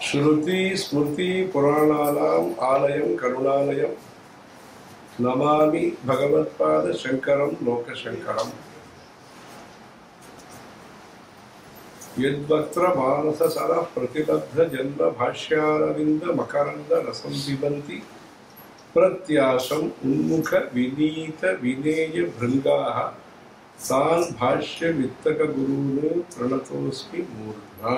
श्रुति स्मृति पुराणानाम् आलयं करुणालयं नमामि भगवत्पाद शंकरं लोकशंकरम्। यद्वक्त्र मानससरः प्रतिलब्ध जन्म भाष्यारविंद मकरंद रसं पिबन्ति प्रत्याशम् उन्मुख विनीत विनेय भृंगाः तान् भाष्य वित्तक गुरून् प्रणतोऽस्मि मूर्ध्ना।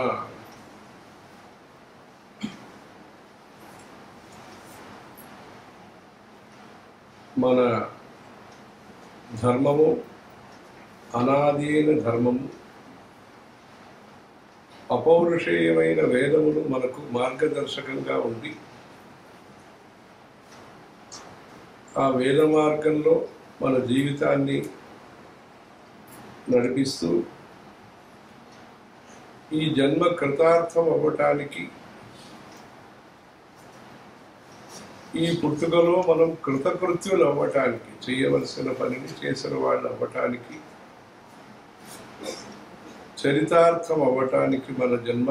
మన ధర్మము అనాదైన ధర్మము, అపౌరుషేయమైన వేదములు మనకు మార్గదర్శకంగా ఉండి ఆ వేద మార్గంలో మన జీవితాన్ని నడిపిస్తూ ఈ జన్మ కృతార్థం అవ్వటానికి, ఈ పుట్టుకలో మనం కృతకృత్యులు అవ్వటానికి, చేయవలసిన పనిని చేసిన వాళ్ళు అవ్వటానికి, చరితార్థం అవ్వటానికి మన జన్మ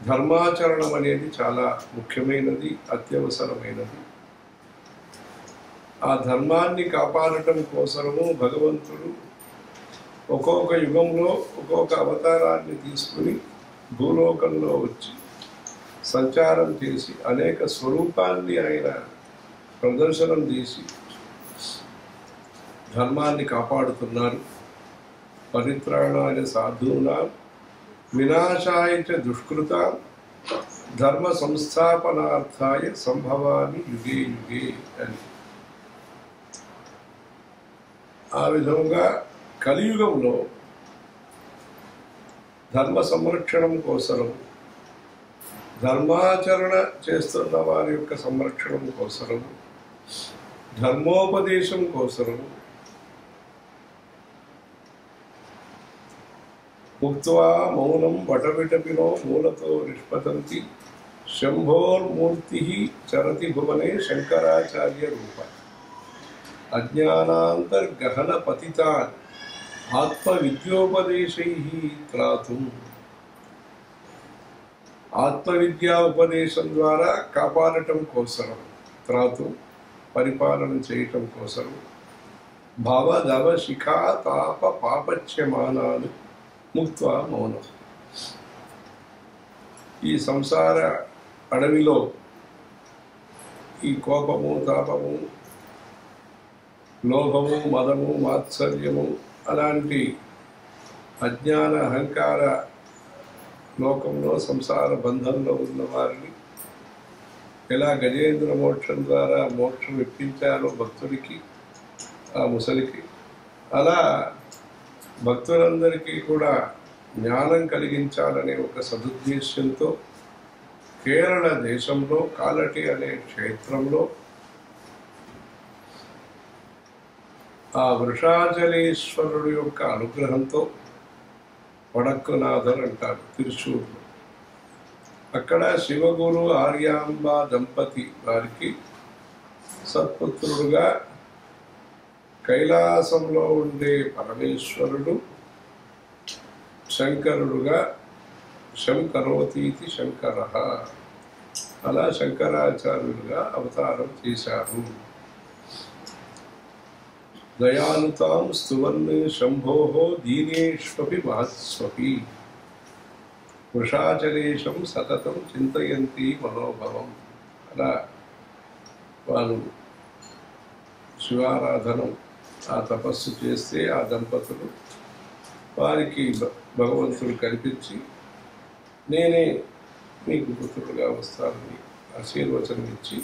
ధర్మాచరణం అనేది చాలా ముఖ్యమైనది, అత్యవసరమైనది. ఆ ధర్మాన్ని కాపాడటం కోసము భగవంతుడు ఒక్కొక్క యుగంలో ఒక్కొక్క అవతారాన్ని తీసుకుని భూలోకంలో వచ్చి సంచారం చేసి అనేక స్వరూపాన్ని ఆయన ప్రదర్శనం చేసి ధర్మాన్ని కాపాడుతున్నారు. పరిత్రాణాయ సాధూనాం వినాశాయ చ దుష్కృతాం ధర్మ సంస్థాపనార్థాయ సంభవామి యుగే యుగే అని. ఆ విధంగా కలియుగంలో ధర్మ సంరక్షణం కోసం, ధర్మాచరణ చేస్తున్న వారి యొక్క సంరక్షణం కోసము, ధర్మోపదేశం కోసము ముక్త్వా మౌనం వటవిటపినో మూలతో నిష్పతంతి శంభోర్మూర్తి చరతి భువనే శంకరాచార్య రూప అజ్ఞానాంతర్గహన పతితాన్ ఆత్మవిద్యోపదేశైః త్రాతుం. ఆత్మవిద్యా ఉపదేశం ద్వారా కాపాడటం కోసం, త్రాతు పరిపాలన చేయటం కోసం భవదవ శిఖా తాప పాపచ్యమానాలు ముక్త్వా మౌనం. ఈ సంసార అడవిలో ఈ కోపము, తాపము, లోభము, మదము, మాత్సర్యము అలాంటి అజ్ఞాన అహంకార లోకంలో సంసార బంధంలో ఉన్న వారిని ఎలా గజేంద్ర మోక్షం ద్వారా మోక్షం ఇప్పించారో భక్తుడికి, ఆ ముసలికి, అలా భక్తులందరికీ కూడా జ్ఞానం కలిగించాలనే ఒక సదుద్దేశ్యంతో కేరళ దేశంలో కాలటి అనే క్షేత్రంలో ఆ వృషాచలేశ్వరుడు యొక్క అనుగ్రహంతో, వడక్కునాథర్ అంటారు తిరుచూరులో, అక్కడ శివగురు ఆర్యాంబ దంపతి వారికి సత్పుత్రుడుగా కైలాసంలో ఉండే పరమేశ్వరుడు శంకరుడుగా శంకరోతీతి శంకర అలా శంకరాచార్యులుగా అవతారం చేశారు. దయాలుతాం స్తువన్ శంభో దీనేష్వపి మహస్వపి వృషాచలేశం సతతం చింతయంతి మనోభవం. అలా వారు శివారాధనం, ఆ తపస్సు చేస్తే ఆ దంపతులు వారికి భగవంతుడు కనిపించి నేనే మీకు పుత్రుడుగా వస్తానని ఆశీర్వచనం ఇచ్చి,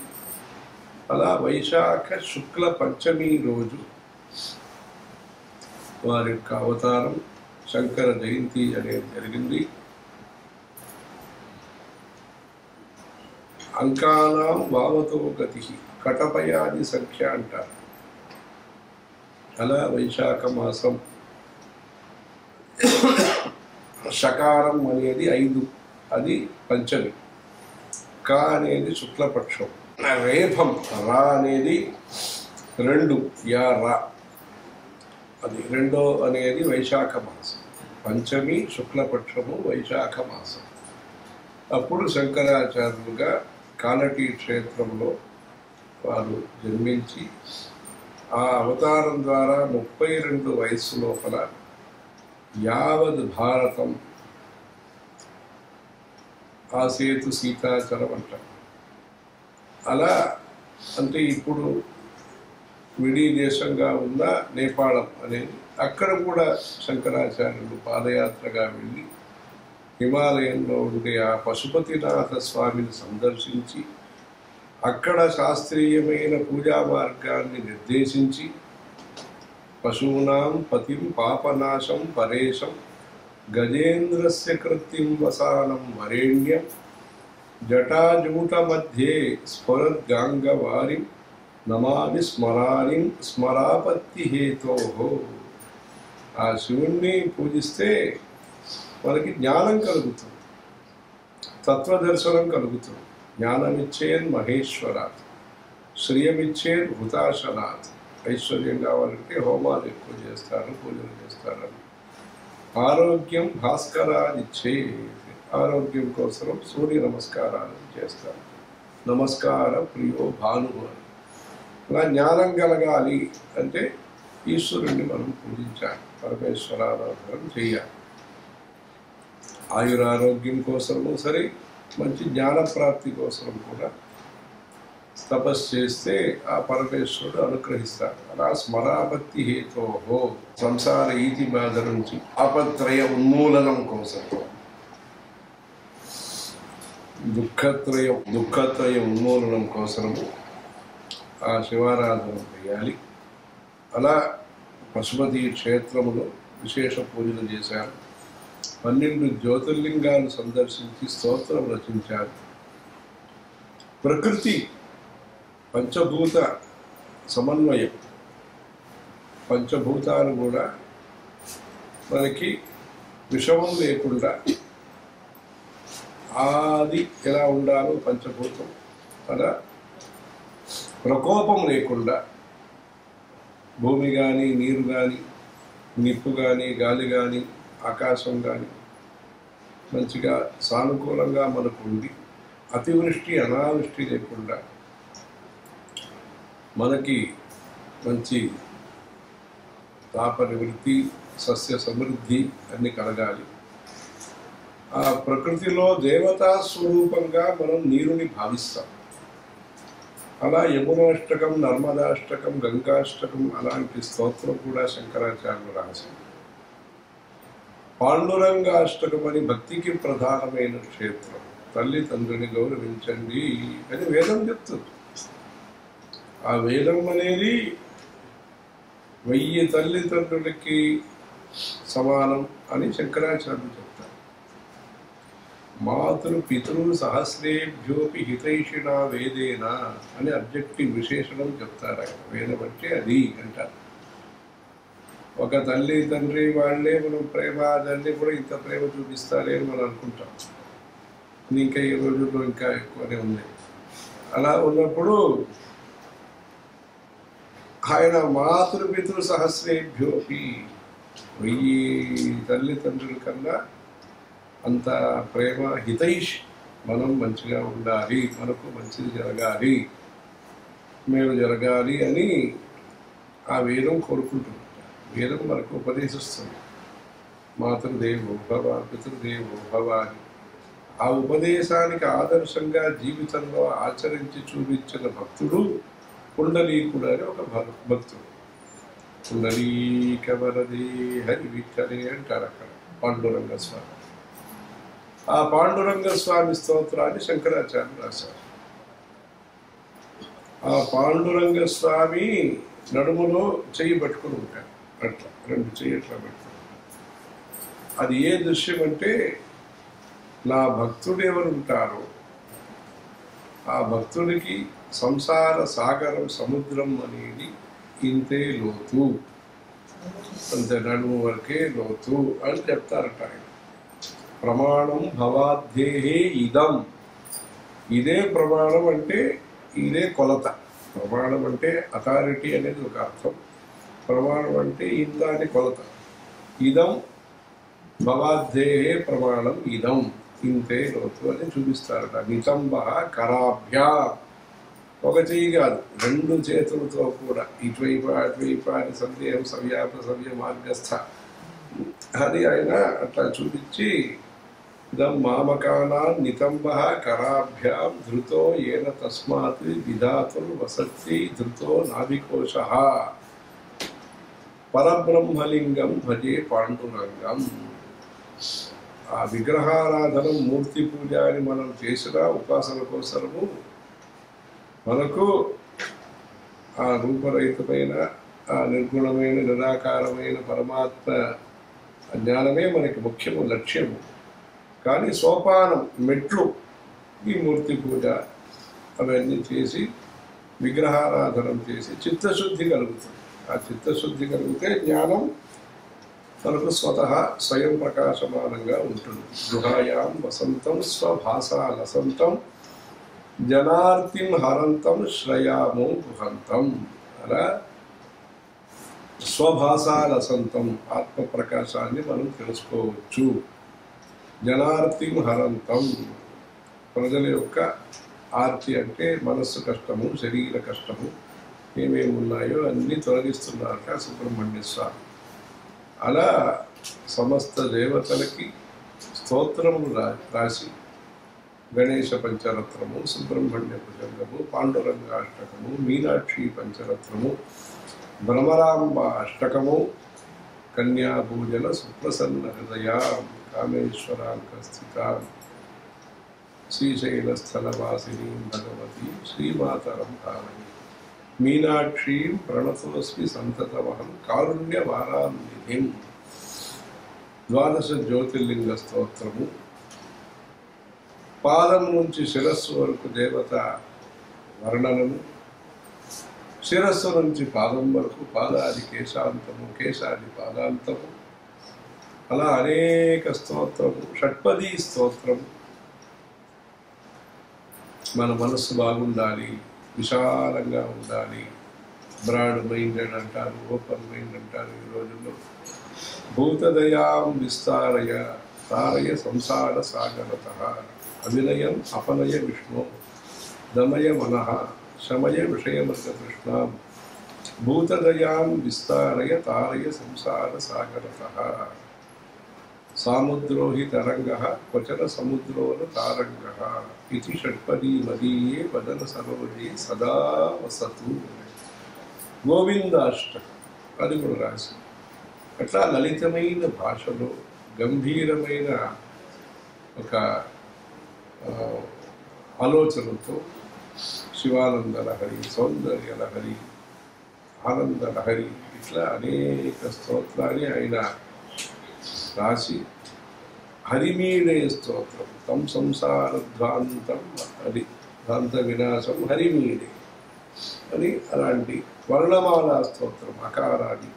అలా వైశాఖ శుక్ల పంచమి రోజు వారి యొక్క అవతారం శంకర జయంతి అనేది జరిగింది. అంకానాం వామతో గతి కటపయాది సంఖ్య అంటారు. అలా వైశాఖ మాసం షకారం అనేది 5, అది పంచమి. క అనేది శుక్లపక్షం, రేఫం రా అనేది 2, యా రా అది 2 అనేది వైశాఖ మాసం. పంచమి శుక్లపక్షము వైశాఖ మాసం. అప్పుడు శంకరాచార్యులుగా కాలటీ క్షేత్రంలో వారు జన్మించి ఆ అవతారం ద్వారా 32 వయస్సు లోపల యావద్ భారతం ఆ సేతు సీతాచలం అంటారు. అలా అంటే ఇప్పుడు విడి దేశంగా ఉన్న నేపాళం అనేది అక్కడ కూడా శంకరాచార్యులు పాదయాత్రగా వెళ్ళి హిమాలయంలో ఉండే ఆ పశుపతినాథ స్వామిని సందర్శించి అక్కడ శాస్త్రీయమైన పూజా మార్గాన్ని నిర్దేశించి పశూనాం పతిం పాపనాశం పరేశం గజేంద్రస్య కృత్యం వసానం వరేణ్యం జటాజూట మధ్యే స్ఫురద్గాంగవారిం నమామి స్మరాణిం స్మరాపత్తి హేతోహో. ఆ శివుణ్ణి పూజిస్తే మనకి జ్ఞానం కలుగుతుంది, తత్వదర్శనం కలుగుతుంది. జ్ఞానమిచ్చేన్ మహేశ్వరాత్, శ్రియమిచ్చేన్ హుతాశనాత్. ఐశ్వర్యం కావాలంటే హోమాలు ఎక్కువ చేస్తారు, పూజలు చేస్తారు. ఆరోగ్యం భాస్కరాదిచ్చే, ఆరోగ్యం కోసం సూర్య నమస్కారాలు చేస్తారు. నమస్కార ప్రియో భాను అని. అలా జ్ఞానం కలగాలి అంటే ఈశ్వరుణ్ణి మనం పూజించాలి, పరమేశ్వరారాధన చేయాలి. ఆయురారోగ్యం కోసము సరే, మంచి జ్ఞానప్రాప్తి కోసం కూడా తపస్సు చేస్తే ఆ పరమేశ్వరుడు అనుగ్రహిస్తాడు. అలా స్మరాపత్తి హేతోహో, సంసార ఈతి బాధ నుంచి ఆపత్రయ ఉన్మూలనం కోసం, దుఃఖత్రయ ఉన్మూలనం కోసము ఆ శివారాధన చేయాలి. అలా పశుపతి క్షేత్రములో విశేష పూజలు చేశారు. 12 జ్యోతిర్లింగాలు సందర్శించి స్తోత్రం రచించారు. ప్రకృతి పంచభూత సమన్వయం, పంచభూతాలు కూడా మనకి విషమం లేకుండా ఆది ఎలా ఉండాలో పంచభూతం అలా ప్రకోపం లేకుండా భూమి కానీ, నీరు కానీ, నిప్పు కానీ, గాలి కానీ, ఆకాశం కానీ మంచిగా సానుకూలంగా మనకు ఉండి అతివృష్టి అనావృష్టి లేకుండా మనకి మంచి తాప నివృత్తి, సస్య సమృద్ధి అన్ని కలగాలి. ఆ ప్రకృతిలో దేవతా స్వరూపంగా మనం నీరుని భావిస్తాం. అలా యమునాష్టకం, నర్మదాష్టకం, గంగాష్టకం అలాంటి స్తోత్రం కూడా శంకరాచార్యులు రాశారు. పాండురంగాష్టకం అని భక్తికి ప్రధానమైన క్షేత్రం. తల్లిదండ్రుని గౌరవించండి అని వేదం చెప్తుంది. ఆ వేదం అనేది 1000 తల్లిదండ్రులకి సమానం అని శంకరాచార్యులు చెప్తారు. మాతృ పితృ సహస్రేభ్యోపి హితైషిణా వేదేన అని అబ్జెక్టివ్ విశేషణం చెప్తారు ఆయన. వేదం అంటే అది అంటారు. ఒక తల్లి తండ్రి వాళ్ళే మనం ప్రేమ, తండ్రి కూడా ఇంత ప్రేమ చూపిస్తారే అని మనం అనుకుంటాం. ఇంకా ఈ రోజుల్లో ఇంకా ఎక్కువనే ఉంది. అలా ఉన్నప్పుడు ఆయన మాతృపితృ సహస్రేభ్యోపి 1000 తల్లిదండ్రుల కన్నా అంత ప్రేమ, హితైష్, మనం మంచిగా ఉండాలి, మనకు మంచిది జరగాలి, మేము జరగాలి అని ఆ వేదం కోరుకుంటుంది. వేదం మనకు ఉపదేశిస్తుంది. మాతృదేవో భవ, పితృదేవో భవ అని. ఆ ఉపదేశానికి ఆదర్శంగా జీవితంలో ఆచరించి చూపించిన భక్తుడు పుండలీకుడు అని ఒక భక్తుడు. పుండలీక వరదే హరి విఠలే అంటారు అక్కడ పాండురంగ స్వామి. ఆ పాండురంగ స్వామి స్తోత్రాన్ని శంకరాచార్యులు రాశారు. ఆ పాండురంగ స్వామి నడుములో చెయ్యి పట్టుకుని ఉంటాడు. అట్లా 2 చెయ్యి అట్లా పెట్టుకుని. అది ఏ దృశ్యం అంటే, నా భక్తుడు ఎవరు ఉంటారో ఆ భక్తుడికి సంసార సాగరం, సముద్రం అనేది ఇంతే లోతు, అంత నడుము వరకే లోతు అని చెప్తారట ఆయన. ప్రమాణం భవాధ్యేహే ఇదం. ఇదే ప్రమాణం అంటే ఇదే కొలత. ప్రమాణం అంటే అథారిటీ అనేది ఒక అర్థం. ప్రమాణం అంటే ఇంత అని కొలత. ఇదం భవాధ్యేహే ప్రమాణం ఇదం ఇంతే లోతు అని చూపిస్తారట. నితంబ కరాభ్యా, ఒక చెయ్యి కాదు, రెండు చేతులతో కూడా ఇటువైపు అటువైపు అని సందేహం సవ్యాప సవ్య మార్గస్థ అది ఆయన అట్లా చూపించి ఇదం మామకానా నితంబ కరాభ్యాం ధృతో ఏన తస్మాత్ విధాతులు వసతి ధృతో నాభికోశ పరబ్రహ్మలింగం భజే పాండురంగం. ఆ విగ్రహారాధనం మూర్తి పూజ అని మనం చేసిన ఉపాసన కోసము మనకు ఆ రూపరహితమైన ఆ నిర్గుణమైన నిరాకారమైన పరమాత్మ జ్ఞానమే మనకి ముఖ్యము లక్ష్యము. కానీ సోపానం మెట్లు ఈ మూర్తి పూజ అవన్నీ చేసి విగ్రహారాధనం చేసి చిత్తశుద్ధి కలుగుతుంది. ఆ చిత్తశుద్ధి కలిగితే జ్ఞానం మనకు స్వతహా స్వయం ప్రకాశమానంగా ఉంటుంది. గృహాయాం వసంతం స్వభాసా లసంతం జనార్తిం హరంతం శ్రయామో గుహంతం. అలా స్వభాసా లసంతం ఆత్మ ప్రకాశాన్ని మనం తెలుసుకోవచ్చు. జనార్తిం హరంతం, ప్రజల యొక్క ఆర్తి అంటే మనస్సు కష్టము శరీర కష్టము ఏమేమి ఉన్నాయో అన్నీ తొలగిస్తున్నారట సుబ్రహ్మణ్య స్వామి. అలా సమస్త దేవతలకి స్తోత్రములు రాసి గణేశ పంచరత్నము, సుబ్రహ్మణ్య భుజంగము, పాండురంగాష్టకము, మీనాక్షి పంచరత్నము, భ్రమరాంబ అష్టకము, కన్యాభూజన సుప్రసన్న హృదయా కామేశ్వరాంక స్థిత శ్రీశైలస్థలవాసిని భగవతి శ్రీమాతరం భావని మీనాక్షీం ప్రణతోస్మి సంతతమహం కారుణ్యవారాన్నిధిం. ద్వాదశ జ్యోతిర్లింగ స్తోత్రము. పాదం నుంచి శిరస్సు వరకు దేవత వర్ణనము, శిరస్సు నుంచి పాదం వరకు పాదాది కేశాంతము, కేశాది పాదాంతము, అలా అనేక స్తోత్రము, షట్పదీ స్తోత్రము. మన మనస్సు బాగుండాలి, విశాలంగా ఉండాలి. బ్రాడ్ మైండెడ్ అంటారు, ఓపెన్ మైండ్ అంటారు ఈ రోజుల్లో. భూతదయాం విస్తారయ తారయ సంసార సాగరత అవినయం అపనయ విష్ణు దమయ మనః శమయ విషయమర్గ కృష్ణాం భూతదయాం విస్తారయ తారయ సంసార సాగరత సాముద్రో హి తరంగః క్వచన సముద్రోన తారంగః ఇది షట్పదీ మదీయే వదన సరోజే సదా వసతు. గోవిందాష్టకం అది కూడా రాసి అట్లా లలితమైన భాషలో గంభీరమైన ఒక ఆలోచనతో శివానంద లహరి, సౌందర్య లహరి, ఆనంద లహరి ఇట్లా అనేక స్తోత్రాన్ని ఆయన రాసి హరిమీడే స్తోత్రం తం సంసారధ్వాంతం అది ధ్వాంత వినాశం హరిమీడే అని అలాంటి వర్ణమాల స్తోత్రం అకారాది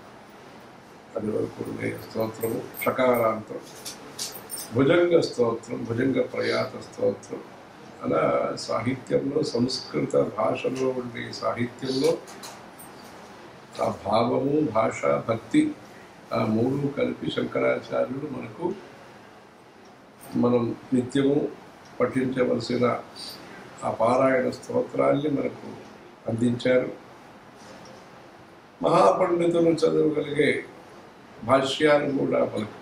అది వరకు ఉండే స్తోత్రము, షకారాంతం, భుజంగ స్తోత్రం, భుజంగ ప్రయాత స్తోత్రం. అలా సాహిత్యంలో సంస్కృత భాషలో ఉండే సాహిత్యంలో ఆ భావము భాష భక్తి ఆ మూడు కలిపి శంకరాచార్యులు మనకు మనం నిత్యము పఠించవలసిన ఆ పారాయణ స్తోత్రాల్ని మనకు అందించారు. మహాపండితులు చదవగలిగే భాష్యాలు కూడా మనకు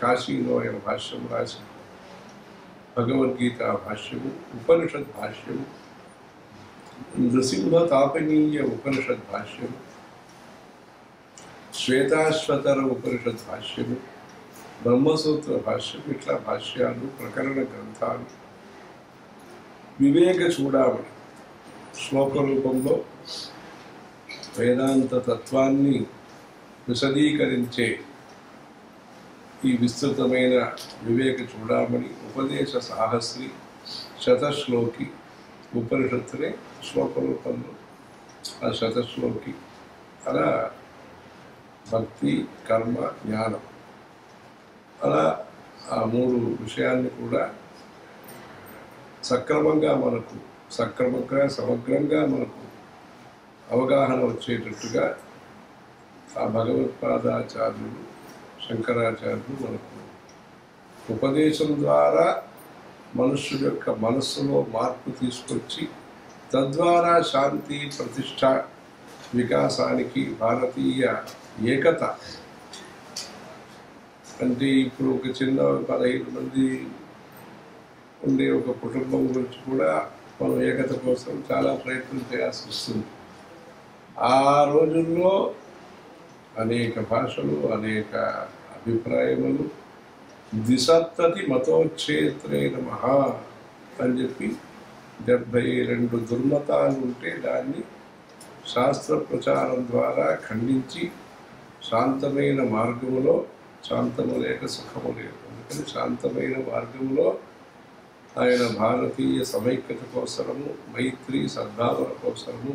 కాశీలో ఆయన భాష్యం రాసి భగవద్గీత భాష్యము, ఉపనిషద్ భాష్యము, నృసింహ తాపనీయ ఉపనిషద్ భాష్యము, శ్వేతాశ్వతర ఉపనిషద్ భాష్యము, బ్రహ్మసూత్ర భాష్యం ఇట్లా భాష్యాలు ప్రకరణ గ్రంథాలు. వివేక చూడామణి శ్లోక రూపంలో వేదాంత తత్వాన్ని విశదీకరించే ఈ విస్తృతమైన వివేక చూడామణి ఉపదేశ సాహస్రి శతశ్లోకి ఉపనిషత్తునే శ్లోక రూపంలో ఆ శతశ్లోకి. అలా భక్తి కర్మ జ్ఞానం అలా ఆ మూడు విషయాన్ని కూడా సక్రమంగా సమగ్రంగా మనకు అవగాహన వచ్చేటట్టుగా ఆ భగవత్పాదాచార్యులు శంకరాచార్యులు మనకు ఉపదేశం ద్వారా మనుష్యుడి యొక్క మనస్సులో మార్పు తీసుకొచ్చి తద్వారా శాంతి, ప్రతిష్ట, వికాసానికి భారతీయ ఏకత అంటే ఇప్పుడు ఒక చిన్న 15 మంది ఉండే ఒక కుటుంబం గురించి కూడా మనం ఏకత కోసం చాలా ప్రయత్నం చేయాల్సి వస్తుంది. ఆ రోజుల్లో అనేక భాషలు, అనేక అభిప్రాయములు, దిసప్తతి మతోచ్ఛేత్రే నమః అని చెప్పి 72 దుర్మతాలు ఉంటే దాన్ని శాస్త్ర ప్రచారం ద్వారా ఖండించి శాంతమైన మార్గములో, శాంతము లేక సుఖము లేదు, అందుకని శాంతమైన మార్గంలో ఆయన భారతీయ సమైక్యత కోసము, మైత్రి సద్భావన కోసము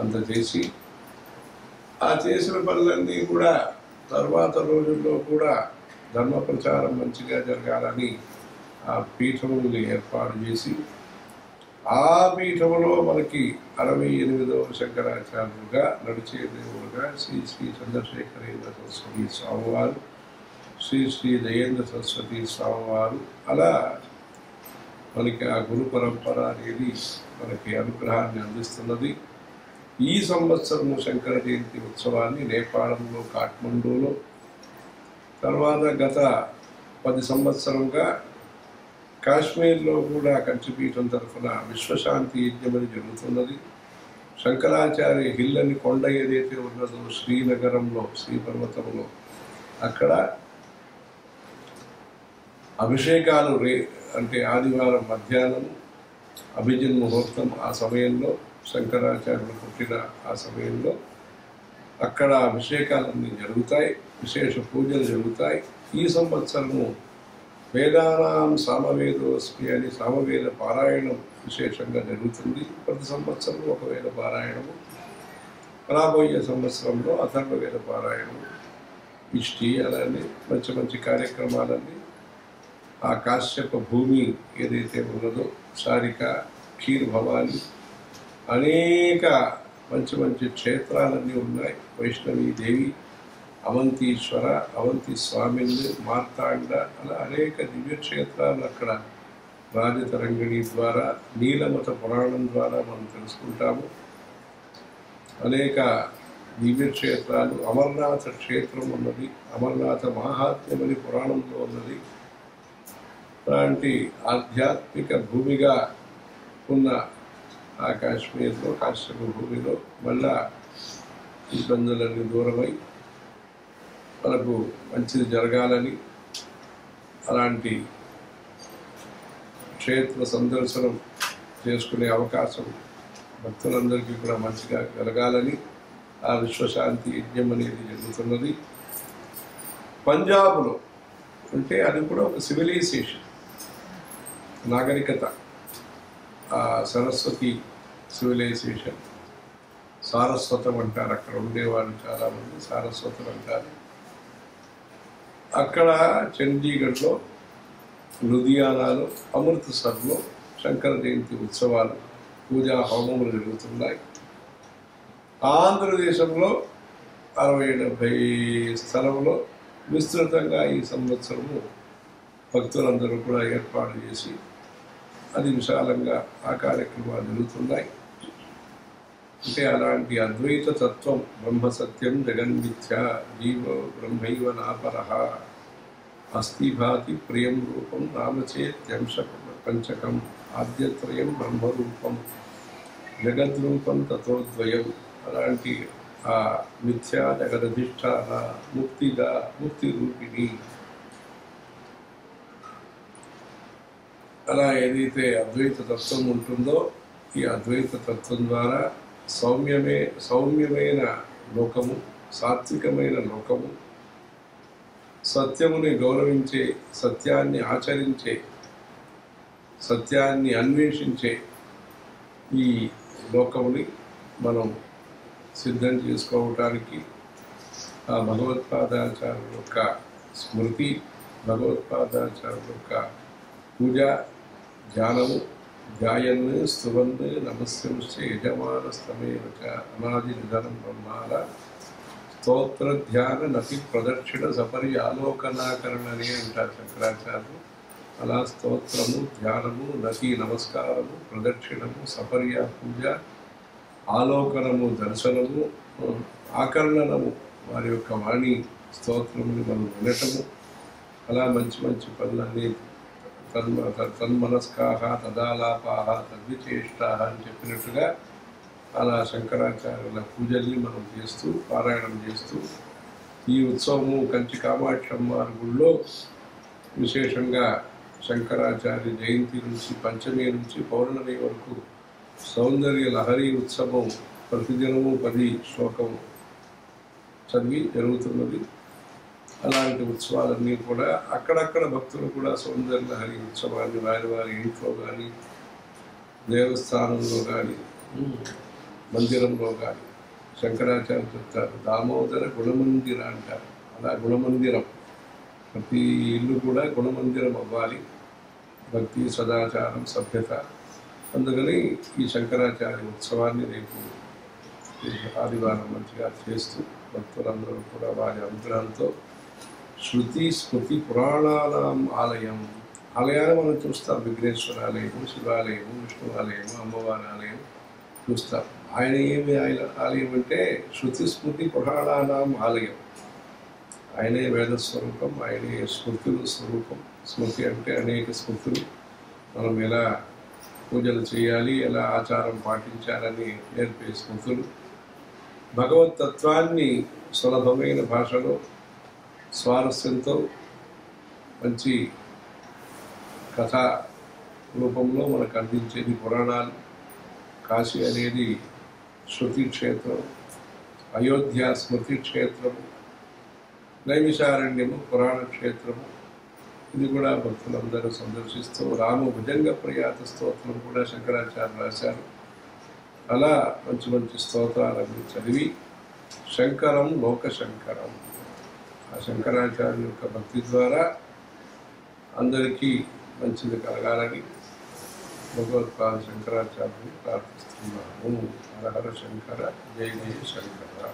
అంత చేసి ఆ చేసిన పనులన్నీ కూడా తర్వాత రోజుల్లో కూడా ధర్మ ప్రచారం మంచిగా జరగాలని ఆ పీఠముల్ని ఏర్పాటు చేసి ఆ పీఠములో మనకి 68వ శంకరాచార్యులుగా నడిచే దేవుడుగా శ్రీ శ్రీ చంద్రశేఖరేంద్ర సరస్వతి స్వామివారు, శ్రీ శ్రీ దయేంద్ర సరస్వతి స్వామివారు, అలా మనకి ఆ గురు పరంపర అనేది మనకి అనుగ్రహాన్ని అందిస్తున్నది. ఈ సంవత్సరము శంకర జయంతి ఉత్సవాన్ని నేపాళంలో కాఠ్మండూలో, తర్వాత గత 10 సంవత్సరంగా కాశ్మీర్లో కూడా కంచిపీఠం తరఫున విశ్వశాంతి యజ్ఞమని జరుగుతున్నది. శంకరాచార్య హిల్ అని కొండ ఏదైతే ఉన్నదో శ్రీనగరంలో, శ్రీపర్వతంలో, అక్కడ అభిషేకాలు అంటే ఆదివారం మధ్యాహ్నం అభిజిన్ ముహూర్తం, ఆ సమయంలో శంకరాచార్యులు పుట్టిన ఆ సమయంలో అక్కడ అభిషేకాలన్నీ జరుగుతాయి, విశేష పూజలు జరుగుతాయి. ఈ సంవత్సరము వేదానాం సామవేదోస్మి అని సామవేద పారాయణం విశేషంగా జరుగుతుంది. ప్రతి సంవత్సరం ఒక వేద పారాయణము, రాబోయే సంవత్సరంలో అథర్వవేద పారాయణము, ఇష్టి, అలానే మంచి మంచి కార్యక్రమాలన్నీ ఆ కాశ్యప భూమి ఏదైతే ఉన్నదో సారిక, క్షీర్ భవాని, అనేక మంచి మంచి క్షేత్రాలన్నీ ఉన్నాయి. వైష్ణవీదేవి, అవంతీశ్వర, అవంతి స్వామిని, మార్తాండ, అలా అనేక దివ్యక్షేత్రాలు అక్కడ రాజతరంగిణి ద్వారా, నీలమత పురాణం ద్వారా మనం తెలుసుకుంటాము. అనేక దివ్యక్షేత్రాలు, అమర్నాథ క్షేత్రం ఉన్నది, అమర్నాథ మహాత్మ్యమని పురాణంలో ఉన్నది. అలాంటి ఆధ్యాత్మిక భూమిగా ఉన్న ఆ కాశ్మీర్లో, కాశ్యప భూమిలో మళ్ళా ఇబ్బందులన్నీ దూరమై మనకు మంచిది జరగాలని, అలాంటి క్షేత్ర సందర్శనం చేసుకునే అవకాశం భక్తులందరికీ కూడా మంచిగా జరగాలని ఆ విశ్వశాంతి యజ్ఞం అనేది జరుగుతున్నది. పంజాబ్లో అంటే అది కూడా ఒక సివిలైజేషన్, నాగరికత, ఆ సరస్వతి సివిలైజేషన్, సారస్వతం అంటారు. అక్కడ ఉండేవాళ్ళు చాలామంది సారస్వతం అంటారు. అక్కడ చండీగఢ్లో, లుధియానాలో, అమృత్సర్లో శంకర జయంతి ఉత్సవాలు, పూజా హోమములు జరుగుతున్నాయి. ఆంధ్రదేశంలో 60-70 స్థలంలో విస్తృతంగా ఈ సంవత్సరము భక్తులందరూ కూడా ఏర్పాటు చేసి అది విశాలంగా ఆ కార్యక్రమాలు జరుగుతున్నాయి. అంటే అలాంటి అద్వైత తత్వం, బ్రహ్మ సత్యం జగన్మిథ్య, జీవ బ్రహ్మైవ నాపరః, అస్థి భాతి ప్రియం రూపం నామచేత్యంశ పంచకం, ఆద్యత్రయం బ్రహ్మరూపం జగద్రూపం తతోద్వయం, అలాంటి ఆ మిథ్యా జగదధిష్టాన ముక్తి రూపిణి, అలా ఏదైతే అద్వైత తత్వం ఉంటుందో ఈ అద్వైత తత్వం ద్వారా సౌమ్యమైన లోకము, సాత్వికమైన లోకము, సత్యముని గౌరవించే, సత్యాన్ని ఆచరించే, సత్యాన్ని అన్వేషించే ఈ లోకముని మనం సిద్ధం చేసుకోవటానికి ఆ భగవత్పాదాచార్యుల యొక్క స్మృతి, భగవత్పాదాచార్యుల యొక్క పూజ, ధ్యానము, ధ్యాయన్ స్తువన్ నమస్యంశ్చ యజమానస్తమేవ అనాది నిధనం బ్రహ్మాల స్తోత్ర ధ్యాన నతి ప్రదక్షిణ సపరి ఆలోకనాకరణని అంటారు శంకరాచార్యులు. అలా స్తోత్రము, ధ్యానము, నతి నమస్కారము, ప్రదక్షిణము, సపర్య పూజ, ఆలోకనము, దర్శనము, ఆకర్ణనము, వారి యొక్క వాణి స్తోత్రముని మనం వినటము, అలా మంచి మంచి పనులన్నీ తన్మనస్కాహ తదాలాపాహ తద్విచేష్టాహ అని చెప్పినట్టుగా అలా శంకరాచార్యుల పూజల్ని మనం చేస్తూ పారాయణం చేస్తూ ఈ ఉత్సవము కంచి కామాక్షి అమ్మవారి గుళ్ళో విశేషంగా శంకరాచార్య జయంతి నుంచి పంచమి నుంచి పౌర్ణమి వరకు సౌందర్య లహరి ఉత్సవం ప్రతిదినము 10 శ్లోకం చదివి జరుగుతున్నది. అలాంటి ఉత్సవాలన్నీ కూడా అక్కడక్కడ భక్తులు కూడా సౌందర్య లహరి ఉత్సవాన్ని వారి వారి ఇంట్లో కానీ దేవస్థానంలో కానీ మందిరంలో కానీ శంకరాచార్య చెప్తారు దామోదర గుణమందిర అంటారు. అలా గుణమందిరం ప్రతి ఇల్లు కూడా గుణమందిరం అవ్వాలి, భక్తి సదాచారం సభ్యత. అందుకని ఈ శంకరాచార్య ఉత్సవాన్ని రేపు ఆదివారం మంచిగా చేస్తూ భక్తులందరూ కూడా వారి అనుగ్రహంతో శృతి స్మృతి పురాణానాం ఆలయాలు మనం చూస్తాం. విఘ్నేశ్వర ఆలయము, శివాలయము, విష్ణువాలయము, అమ్మవారి ఆలయం చూస్తాం. ఆయన ఏమి ఆలయం అంటే శృతి స్మృతి పురాణానాం ఆలయం. ఆయనే వేద స్వరూపం, ఆయనే స్మృతుల స్వరూపం. స్మృతి అంటే అనేక స్మృతులు, మనం ఎలా పూజలు చేయాలి, ఎలా ఆచారం పాటించాలని నేర్పే స్మృతులు. భగవతత్వాన్ని సులభమైన భాషలో స్వారస్యంతో మంచి కథా రూపంలో మనకు అందించేది పురాణాలు. కాశీ అనేది శృతి క్షేత్రం, అయోధ్య స్మృతి క్షేత్రము, నైమిషారణ్యము పురాణ క్షేత్రము. ఇది కూడా భక్తులందరూ సందర్శిస్తూ రామ భుజంగ ప్రయాత స్తోత్రం కూడా శంకరాచార్య రాశారు. అలా మంచి మంచి స్తోత్రాలన్నీ చదివి శంకరం లోకశంకరం, ఆ శంకరాచార్య యొక్క భక్తి ద్వారా అందరికీ మంచిది కలగాలని భగవత్పాద శంకరాచార్యుని ప్రార్థిస్తున్నాము. హర హర శంకర, జయ జయ శంకర.